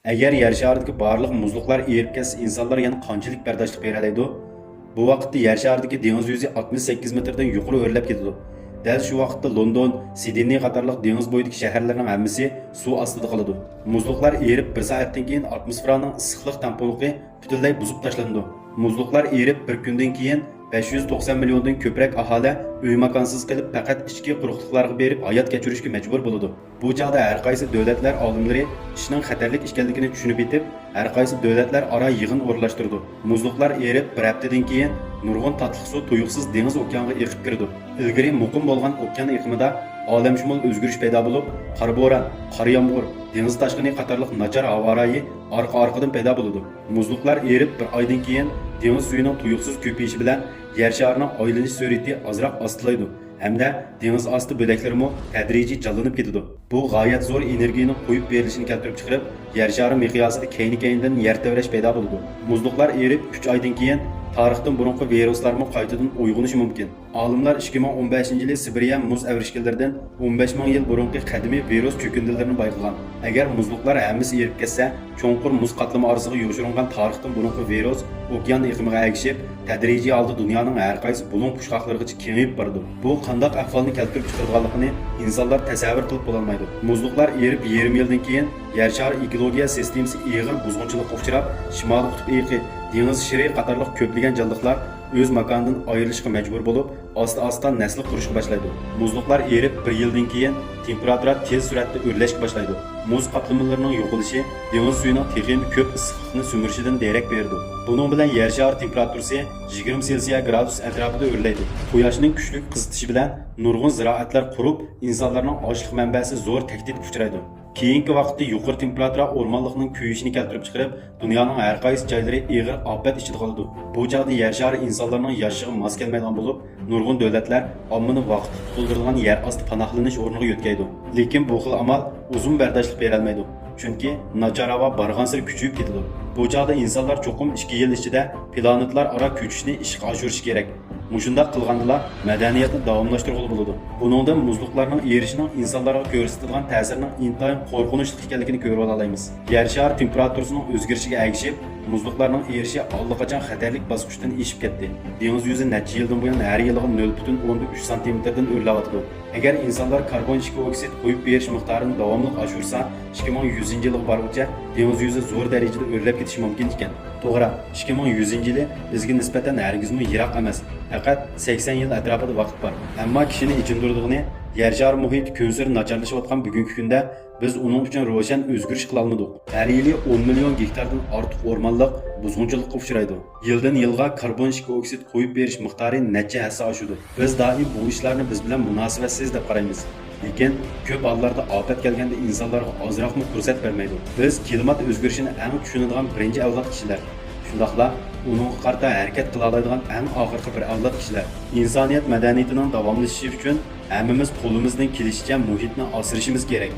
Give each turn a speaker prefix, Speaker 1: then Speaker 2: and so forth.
Speaker 1: Agar yer sharidagi barliq muzliqlar erib ketsa, insonlar yana qanchalik bardoshlik beralaydi? Bu vaqtda yer sharidagi dengiz yuzi 68 metrdan yuqori o'rlab ketadi. Dal shu vaqtda London, Sidney qatorliq dengiz bo'yidagi shaharlarning hammasi suv ostida qoladi. Muzliqlar erib 1 soatdan keyin atmosferaning issiqlik tamponiqi butunlay buzib tashlandi. Muzliqlar erib bir kundan keyin 590 milliondan ko'proq aholi uy makonsiz qilib faqat ichki quruqliqlarga berib hayot kechirishga majbur bo'ladi. Bu chog'da har qaysi davlatlar olimlari ishning xatarlik ekanligini tushunib yetib, har qaysi davlatlar aro yig'in o'rlashtirdi. Muzliqlar erib bir haftadan keyin nurg'un tatliq suv tuyuqsiz dengiz okeanga eqib kirdi. Ilgari muqim bo'lgan okean iqlimida olamshumul o'zgarish paydo bo'lib, qor bo'ron, qor yomg'ir, dengiz tashqini qatorliq nachar havorayi orqa-orqadan paydo bo'ladi. Muzliqlar erib bir oydan keyin dengiz suyining tuyuqsiz ko'payishi bilan yer sharining aylanish sur'ati ozroq ostilaydi hamda dengiz osti bo'laklarimi tadrijiy jonlanib ketadi. Bu g'oyat zo'r energiyaning qo'yib berilishini keltirib chiqarib, yer shari miqyosida keyni-keynidan yer tevrash paydo bo'ladi. Muzliqlar erib 3 oydan keyin tarixdan burunqi viruslarmi qaytadan uyg'onishi mumkin. Olimlar 2015-yili Sibiriya muz avrishkilaridan 15 ming yil burunqi qadimiy virus cho'kindilarini bayqagan. Agar muzliqlar hammasi erib ketsa, cho'nqur muz qatlami orasiga yoshirilgan tarixdan burunqi virus okean iqlimiga ergishib, tadrijiy holda dunyoning har qaysi bulung pushqoqlarigacha kengayib bordi. Bu qanday ahvolni keltirib chiqarganligini insonlar tasavvur qilib bo'la olmaydi. Muzliqlar erib yarim yildan keyin yer shari ekologiya sistemasi ig'ir buzg'unchilikka uchrab, shimoliy qutb eqi, dengiz shiri qatorliq ko'plagan jonliqlar o'z makonidan ayrilishga majbur bo'lib, asta-asta nasl qurishga boshlaydi. Muzliqlar erib 1 yildan keyin temperatura tez suratda o'rlashga boshlaydi. Muz qatlamlarining yo'qolishi dengiz suyining texnik ko'p issiqlikni so'mirishidan darak berdi. Buning bilan yer shari temperaturasi 20 Selsiya gradus atrofida o'rlaydi. Quyoshning kuchli qizitishi bilan nurg'un ziroatlar qurib, insonlarning ochlik manbasi zo'r tahdidga uchraydi. Keyingi vaqtda yuqori temperatura o'rmonlikning kuyishini keltirib chiqarib, dunyoning har qaysi joylari ig'ir ofat ichida qoladi. Bu chog'da yer shari insonlarning yashashiga mos kelmaydigan bo'lib, nurg'un davlatlar ommani vaqt to'ldirilgan yer osti panohlanish o'rniga yo'tkaydi. Lekin bu xil amal uzun bardoshlik bera olmaydi. Chunki nachar havo barg'ansir kuchayib ketadi. Bu chog'da insonlar cho'qim 2 yil ichida planetlar aro ko'chishni ishga oshirish kerak. Mushunda qilganda madaniyatni davomlashtirib bo'ladi. Buningdan muzliqlarning erishining insonlarga ko'rsatilgan ta'sirining intayin qo'rqinchli ekanligini ko'rib olamiz. Yer shari temperaturasining o'zgarishiga ergishib, muzliqlarning erishi allaqachon xatarlik bosqichdan eshib ketdi. Dengiz yuzi necha yildan buyon har yiliga 0.3 sm dan o'rlayotdi. Agar insonlar karbon dioksid qo'yib berish miqdorini davomli oshirsa, 2100-yilga borguncha dengiz yuzi zo'r darajada o'rlab ketishi mumkin ekan. To'g'ri, 2100-yili bizga nisbatan hargizmi yiroq emas. Faqat 80 yil atrofida vaqt bor. Ammo kishini ichindirdig'ini yer shari muhiti kun sari nacharlashayotgan bugungi kunda biz uning uchun ro'shan o'zgarish qila olmadik. Har yili 10 million gektardan ortiq o'rmonlik buzg'unchilikka uchraydi. Yildan yilga karbon dioksid qo'yib berish miqdori necha hassa oshadi. Biz doim bu ishlarni biz bilan munosabatsiz deb qaraymiz. Lekin ko'p hollarda ofat kelganda insonlarga ozroqmi fursat bermaydi. Biz klimat o'zgarishini eng tushunadigan birinchi avlod kishilar. Shundaqla uning qarta harakat qila oladigan eng oxirgi bir avlod kishilar. Insoniyat madaniyatining davomlashishi uchun hammamiz qo'limizdan kelishicha muhitni asrashimiz kerak.